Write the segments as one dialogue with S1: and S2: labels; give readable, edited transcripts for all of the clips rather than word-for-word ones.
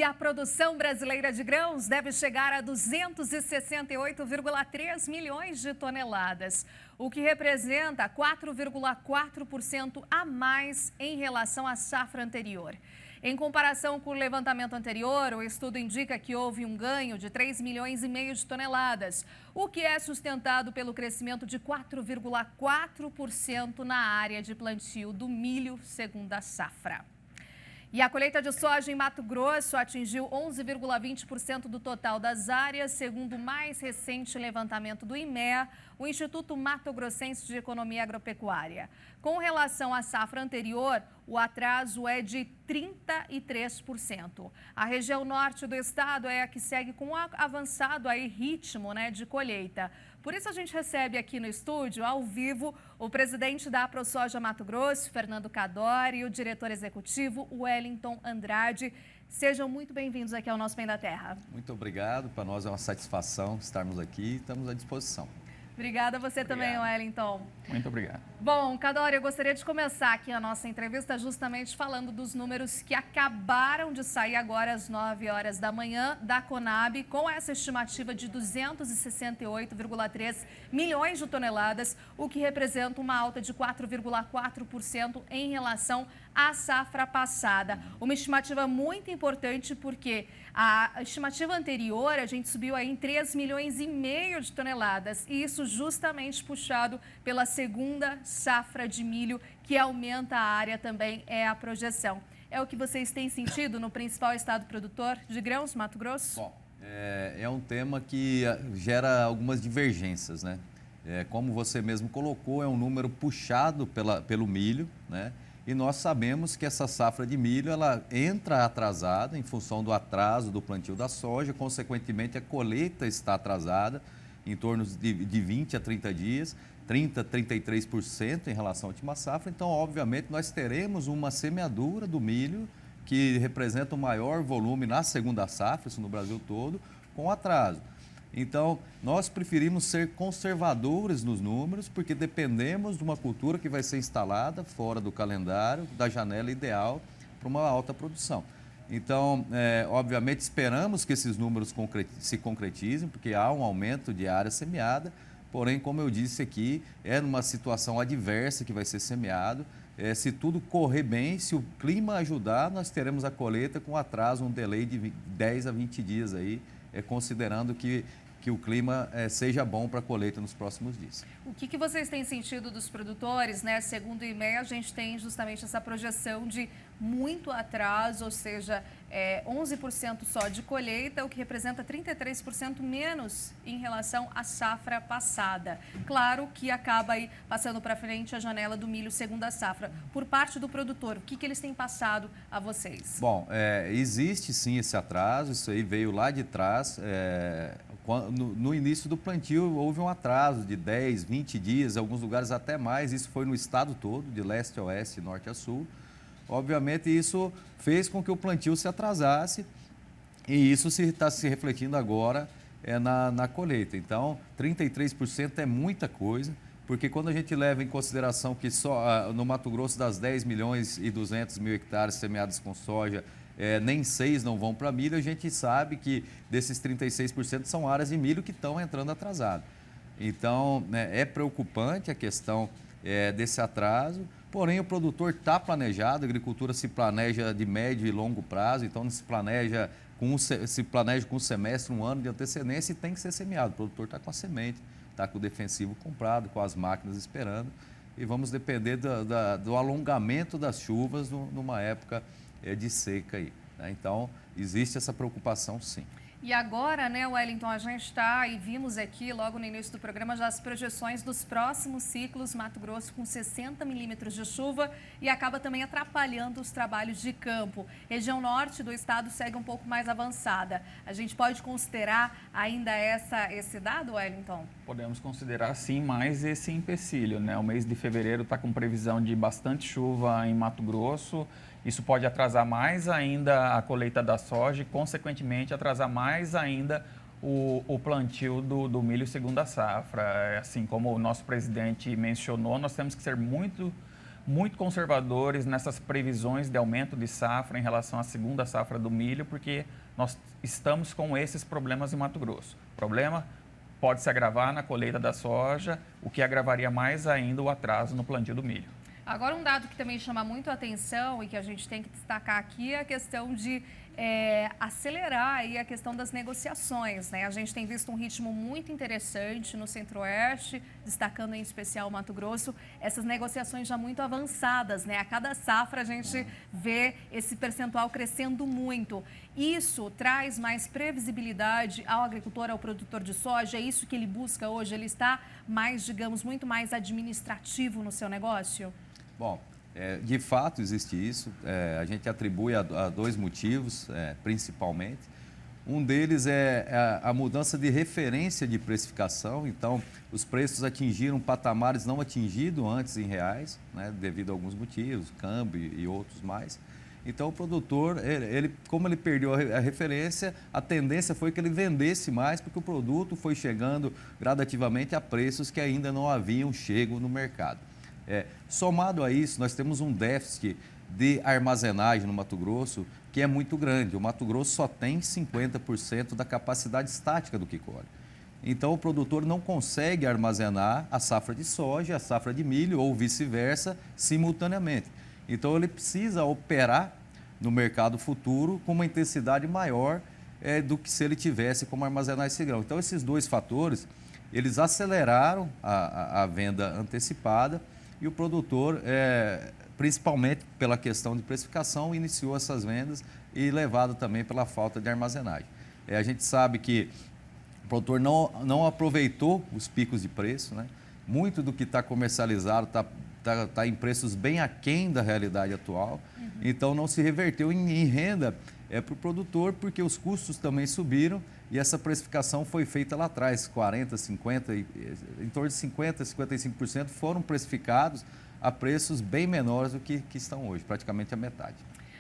S1: E a produção brasileira de grãos deve chegar a 268,3 milhões de toneladas, o que representa 4,4% a mais em relação à safra anterior. Em comparação com o levantamento anterior, o estudo indica que houve um ganho de 3,5 milhões de toneladas, o que é sustentado pelo crescimento de 4,4% na área de plantio do milho, segundo a safra. E a colheita de soja em Mato Grosso atingiu 11,20% do total das áreas, segundo o mais recente levantamento do IMEA, o Instituto Mato Grossense de Economia Agropecuária. Com relação à safra anterior, o atraso é de 33%. A região norte do estado é a que segue com um avançado ritmo de colheita. Por isso a gente recebe aqui no estúdio, ao vivo, o presidente da ProSoja Mato Grosso, Fernando Cadori, e o diretor executivo, Wellington Andrade. Sejam muito bem-vindos aqui ao nosso Bem da Terra.
S2: Muito obrigado, para nós é uma satisfação estarmos aqui, estamos à disposição.
S1: Obrigada a você também, Wellington.
S3: Muito obrigado.
S1: Bom, Cadori, eu gostaria de começar aqui a nossa entrevista justamente falando dos números que acabaram de sair agora às 9 horas da manhã da Conab, com essa estimativa de 268,3 milhões de toneladas, o que representa uma alta de 4,4% em relação à safra passada. Uma estimativa muito importante porque a estimativa anterior a gente subiu aí em 3,5 milhões de toneladas, e isso justamente puxado pela segunda safra de milho, que aumenta a área também, é a projeção. É o que vocês têm sentido no principal estado produtor de grãos, Mato Grosso?
S2: Bom, é um tema que gera algumas divergências, né? Como você mesmo colocou, é um número puxado pelo milho, né? E nós sabemos que essa safra de milho, ela entra atrasada em função do atraso do plantio da soja, consequentemente a colheita está atrasada em torno de 20 a 30 dias, 30 a 33% em relação à última safra. Então, obviamente, nós teremos uma semeadura do milho que representa o maior volume na segunda safra, isso no Brasil todo, com atraso. Então, nós preferimos ser conservadores nos números, porque dependemos de uma cultura que vai ser instalada fora do calendário, da janela ideal para uma alta produção. Então, obviamente, esperamos que esses números se concretizem, porque há um aumento de área semeada, porém, como eu disse aqui, é numa situação adversa que vai ser semeado. Se tudo correr bem, se o clima ajudar, nós teremos a colheita com atraso, um delay de 10 a 20 dias aí, considerando que o clima seja bom para a colheita nos próximos dias.
S1: O que vocês têm sentido dos produtores, né? Segundo o IMEA, a gente tem justamente essa projeção de muito atraso, ou seja, 11% só de colheita, o que representa 33% menos em relação à safra passada. Claro que acaba aí passando para frente a janela do milho segunda safra. Por parte do produtor, o que eles têm passado a vocês?
S2: Bom, existe sim esse atraso, isso aí veio lá de trás. No início do plantio houve um atraso de 10, 20 dias, em alguns lugares até mais, isso foi no estado todo, de leste a oeste, norte a sul. Obviamente isso fez com que o plantio se atrasasse e isso está se refletindo agora na colheita. Então, 33% é muita coisa, porque quando a gente leva em consideração que só no Mato Grosso das 10 milhões e 200 mil hectares semeados com soja, nem 6 não vão para milho, a gente sabe que desses 36% são áreas de milho que estão entrando atrasado. Então, é preocupante a questão desse atraso, porém o produtor está planejado, a agricultura se planeja de médio e longo prazo, então se planeja com um semestre, um ano de antecedência e tem que ser semeado. O produtor está com a semente, está com o defensivo comprado, com as máquinas esperando e vamos depender do alongamento das chuvas numa época de seca aí, né? Então, existe essa preocupação sim.
S1: E agora, né, Wellington, a gente está e vimos aqui logo no início do programa já as projeções dos próximos ciclos, Mato Grosso com 60 milímetros de chuva e acaba também atrapalhando os trabalhos de campo. Região norte do estado segue um pouco mais avançada. A gente pode considerar ainda esse dado, Wellington?
S3: Podemos considerar sim mais esse empecilho, né? O mês de fevereiro está com previsão de bastante chuva em Mato Grosso. Isso pode atrasar mais ainda a colheita da soja e, consequentemente, atrasar mais ainda o plantio do milho segunda safra. Assim como o nosso presidente mencionou, nós temos que ser muito muito conservadores nessas previsões de aumento de safra em relação à segunda safra do milho, porque nós estamos com esses problemas em Mato Grosso. O problema pode se agravar na colheita da soja, o que agravaria mais ainda o atraso no plantio do milho.
S1: Agora, um dado que também chama muito a atenção e que a gente tem que destacar aqui é a questão de acelerar aí a questão das negociações, né? A gente tem visto um ritmo muito interessante no Centro-Oeste, destacando em especial o Mato Grosso, essas negociações já muito avançadas, né? A cada safra a gente vê esse percentual crescendo muito. Isso traz mais previsibilidade ao agricultor, ao produtor de soja? É isso que ele busca hoje? Ele está mais, digamos, muito mais administrativo no seu negócio?
S2: Bom, de fato existe isso. A gente atribui a dois motivos, principalmente. Um deles é a mudança de referência de precificação. Então, os preços atingiram patamares não atingidos antes em reais, né, devido a alguns motivos, câmbio e outros mais. Então, o produtor, como ele perdeu a referência, a tendência foi que ele vendesse mais, porque o produto foi chegando gradativamente a preços que ainda não haviam chego no mercado. Somado a isso, nós temos um déficit de armazenagem no Mato Grosso que é muito grande. O Mato Grosso só tem 50% da capacidade estática do que colhe. Então, o produtor não consegue armazenar a safra de soja, a safra de milho ou vice-versa simultaneamente. Então, ele precisa operar no mercado futuro com uma intensidade maior do que se ele tivesse como armazenar esse grão. Então, esses dois fatores, eles aceleraram a venda antecipada e o produtor, principalmente pela questão de precificação, iniciou essas vendas e levado também pela falta de armazenagem. A gente sabe que o produtor não aproveitou os picos de preço, né? Muito do que está comercializado está em preços bem aquém da realidade atual, então não se reverteu em renda para o produtor, porque os custos também subiram e essa precificação foi feita lá atrás, 40%, 50%, em torno de 50%, 55% foram precificados a preços bem menores do que estão hoje, praticamente a metade.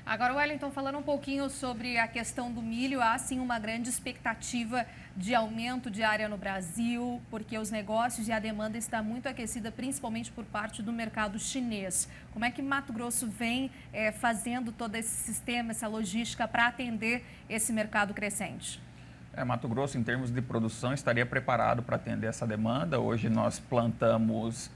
S1: Agora, Wellington, falando um pouquinho sobre a questão do milho, há sim uma grande expectativa de aumento de área no Brasil, porque os negócios e a demanda está muito aquecida, principalmente por parte do mercado chinês. Como é que Mato Grosso vem fazendo todo esse sistema, essa logística para atender esse mercado crescente?
S3: Mato Grosso, em termos de produção, estaria preparado para atender essa demanda. Hoje nós plantamos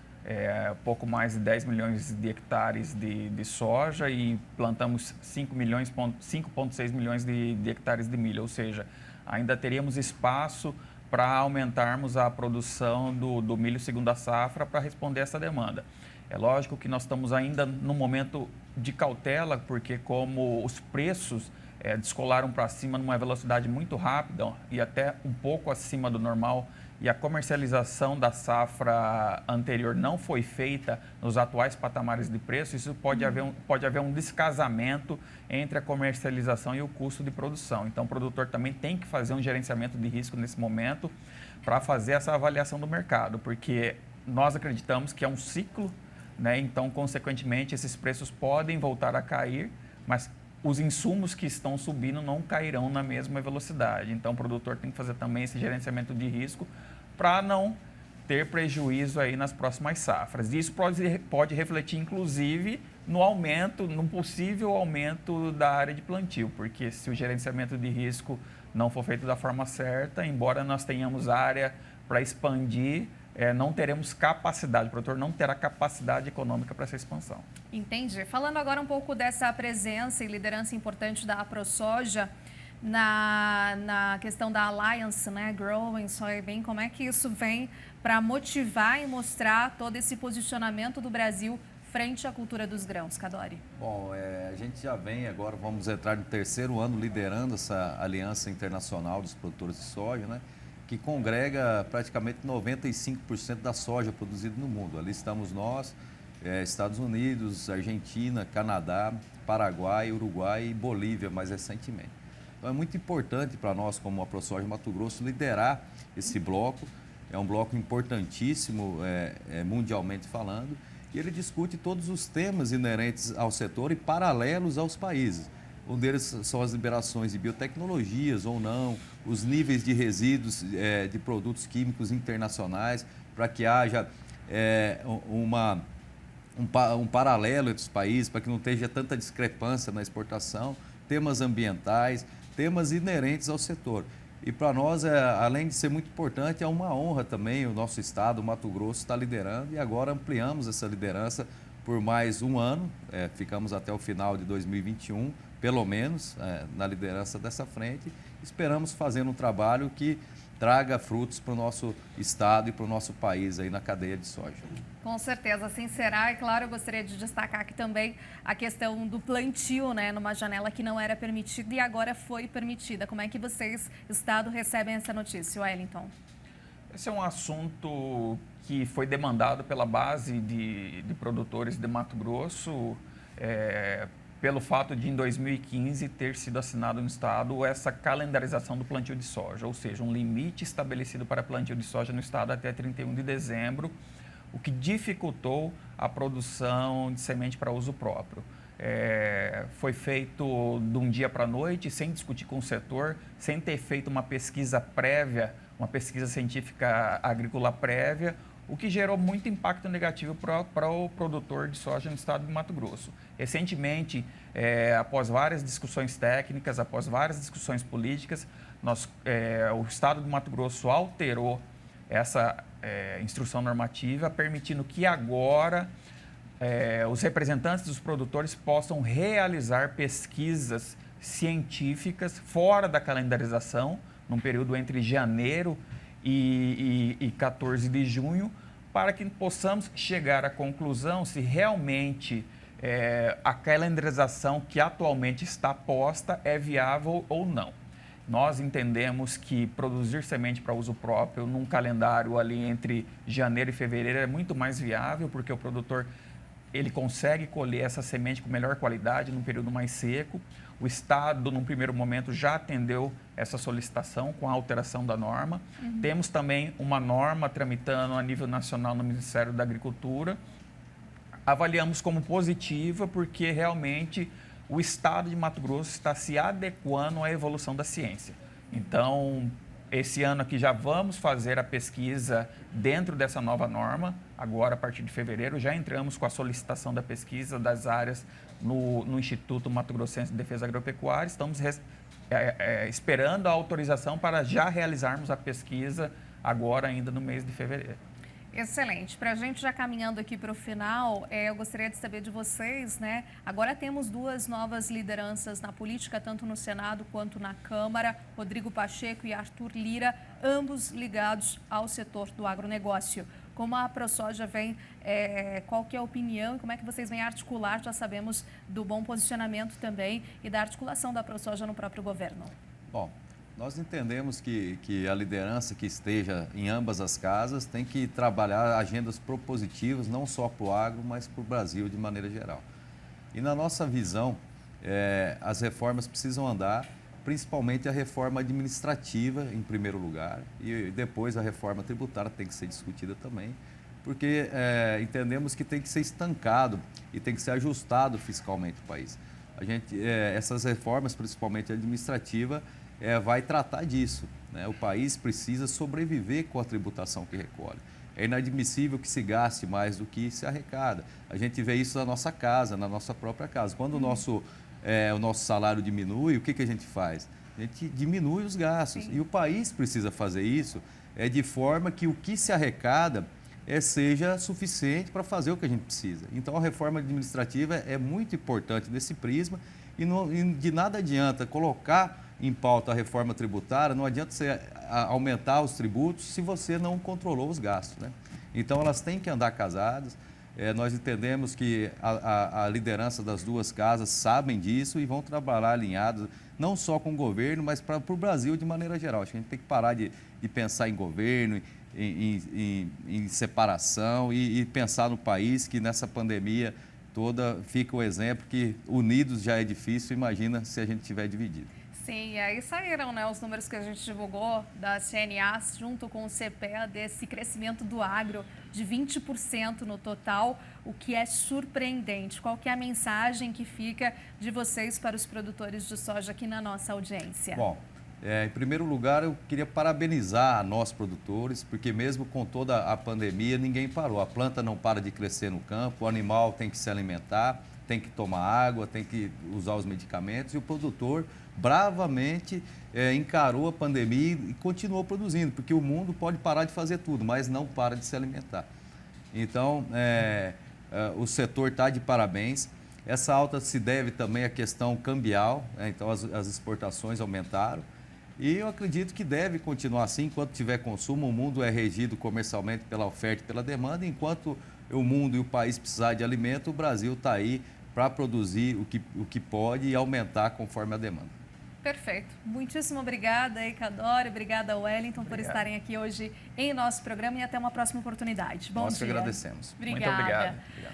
S3: pouco mais de 10 milhões de hectares de soja e plantamos 5,6 milhões de hectares de milho, ou seja, ainda teríamos espaço para aumentarmos a produção do milho segunda safra para responder essa demanda. É lógico que nós estamos ainda num momento de cautela, porque como os preços descolaram para cima numa velocidade muito rápida e até um pouco acima do normal, e a comercialização da safra anterior não foi feita nos atuais patamares de preço, isso pode haver um descasamento entre a comercialização e o custo de produção. Então, o produtor também tem que fazer um gerenciamento de risco nesse momento para fazer essa avaliação do mercado, porque nós acreditamos que é um ciclo, né? Então, consequentemente, esses preços podem voltar a cair, mas os insumos que estão subindo não cairão na mesma velocidade. Então, o produtor tem que fazer também esse gerenciamento de risco para não ter prejuízo aí nas próximas safras. Isso pode refletir, inclusive, no possível aumento da área de plantio, porque se o gerenciamento de risco não for feito da forma certa, embora nós tenhamos área para expandir, não teremos capacidade, o produtor não terá capacidade econômica para essa expansão.
S1: Entendi. Falando agora um pouco dessa presença e liderança importante da AproSoja na questão da Alliance, né, Growing Soybean, como é que isso vem para motivar e mostrar todo esse posicionamento do Brasil frente à cultura dos grãos, Cadori?
S2: Bom, a gente já vem agora, vamos entrar no terceiro ano liderando essa aliança internacional dos produtores de soja, né? Que congrega praticamente 95% da soja produzida no mundo. Ali estamos nós, Estados Unidos, Argentina, Canadá, Paraguai, Uruguai e Bolívia, mais recentemente. Então, é muito importante para nós, como a AproSoja Mato Grosso, liderar esse bloco. É um bloco importantíssimo, mundialmente falando, e ele discute todos os temas inerentes ao setor e paralelos aos países. Um deles são as liberações de biotecnologias ou não, os níveis de resíduos de produtos químicos internacionais, para que haja um paralelo entre os países, para que não esteja tanta discrepância na exportação, temas ambientais, temas inerentes ao setor. E para nós, além de ser muito importante, é uma honra também o nosso estado, o Mato Grosso, estar liderando, e agora ampliamos essa liderança por mais um ano, ficamos até o final de 2021, pelo menos, na liderança dessa frente. Esperamos fazer um trabalho que traga frutos para o nosso estado e para o nosso país aí na cadeia de soja.
S1: Com certeza, assim será. E claro, eu gostaria de destacar aqui também a questão do plantio, né, numa janela que não era permitida e agora foi permitida. Como é que vocês, Estado, recebem essa notícia, Wellington?
S3: Esse é um assunto que foi demandado pela base de produtores de Mato Grosso, pelo fato de, em 2015, ter sido assinado no Estado essa calendarização do plantio de soja, ou seja, um limite estabelecido para plantio de soja no Estado até 31 de dezembro, o que dificultou a produção de semente para uso próprio. Foi feito de um dia para a noite, sem discutir com o setor, sem ter feito uma pesquisa prévia, uma pesquisa científica agrícola prévia, o que gerou muito impacto negativo para o produtor de soja no estado de Mato Grosso. Recentemente, após várias discussões técnicas, após várias discussões políticas, o estado de Mato Grosso alterou essa instrução normativa, permitindo que agora os representantes dos produtores possam realizar pesquisas científicas fora da calendarização, num período entre janeiro e 14 de junho, para que possamos chegar à conclusão se realmente a calendarização que atualmente está posta é viável ou não. Nós entendemos que produzir semente para uso próprio num calendário ali entre janeiro e fevereiro é muito mais viável, porque o produtor ele consegue colher essa semente com melhor qualidade num período mais seco. O Estado, num primeiro momento, já atendeu essa solicitação com a alteração da norma. Temos também uma norma tramitando a nível nacional no Ministério da Agricultura. Avaliamos como positiva porque realmente o Estado de Mato Grosso está se adequando à evolução da ciência. Então, esse ano aqui já vamos fazer a pesquisa dentro dessa nova norma. Agora, a partir de fevereiro, já entramos com a solicitação da pesquisa das áreas no Instituto Mato Grossense de Defesa Agropecuária. Estamos esperando a autorização para já realizarmos a pesquisa agora ainda no mês de fevereiro.
S1: Excelente. Para a gente já caminhando aqui para o final, eu gostaria de saber de vocês, né? Agora temos duas novas lideranças na política, tanto no Senado quanto na Câmara, Rodrigo Pacheco e Arthur Lira, ambos ligados ao setor do agronegócio. Como a ProSoja vem, qual que é a opinião e como é que vocês vêm articular? Já sabemos do bom posicionamento também e da articulação da ProSoja no próprio governo.
S2: Bom, nós entendemos que a liderança que esteja em ambas as casas tem que trabalhar agendas propositivas, não só para o agro, mas para o Brasil de maneira geral. E na nossa visão, as reformas precisam andar, principalmente a reforma administrativa em primeiro lugar, e depois a reforma tributária tem que ser discutida também, porque entendemos que tem que ser estancado e tem que ser ajustado fiscalmente o país. Essas reformas, principalmente administrativa, vai tratar disso, né? O país precisa sobreviver com a tributação que recolhe. É inadmissível que se gaste mais do que se arrecada. A gente vê isso na nossa casa, na nossa própria casa. Quando o nosso salário diminui, o que a gente faz? A gente diminui os gastos. Sim. E o país precisa fazer isso de forma que o que se arrecada seja suficiente para fazer o que a gente precisa. Então, a reforma administrativa é muito importante nesse prisma e de nada adianta colocar em pauta a reforma tributária, não adianta você aumentar os tributos se você não controlou os gastos, né? Então, elas têm que andar casadas. Nós entendemos que a liderança das duas casas sabem disso e vão trabalhar alinhados, não só com o governo, mas para o Brasil de maneira geral. Acho que a gente tem que parar de pensar em governo, em separação e pensar no país, que nessa pandemia toda fica o exemplo que unidos já é difícil, imagina se a gente estiver dividido.
S1: Sim, e aí saíram, né, os números que a gente divulgou da CNA junto com o CPEA desse crescimento do agro de 20% no total, o que é surpreendente. Qual que é a mensagem que fica de vocês para os produtores de soja aqui na nossa audiência?
S2: Bom, Em primeiro lugar, eu queria parabenizar a nós produtores, porque mesmo com toda a pandemia, ninguém parou. A planta não para de crescer no campo, o animal tem que se alimentar, tem que tomar água, tem que usar os medicamentos, e o produtor bravamente encarou a pandemia e continuou produzindo, porque o mundo pode parar de fazer tudo, mas não para de se alimentar. Então, o setor está de parabéns. Essa alta se deve também à questão cambial, então as exportações aumentaram. E eu acredito que deve continuar assim, enquanto tiver consumo. O mundo é regido comercialmente pela oferta e pela demanda. Enquanto o mundo e o país precisar de alimento, o Brasil está aí para produzir o que pode e aumentar conforme a demanda.
S1: Perfeito. Muitíssimo obrigada, Eikadori. Obrigada, Wellington, por estarem aqui hoje em nosso programa, e até uma próxima oportunidade. Bom dia.
S2: Nós que agradecemos.
S1: Obrigada.
S3: Muito obrigado.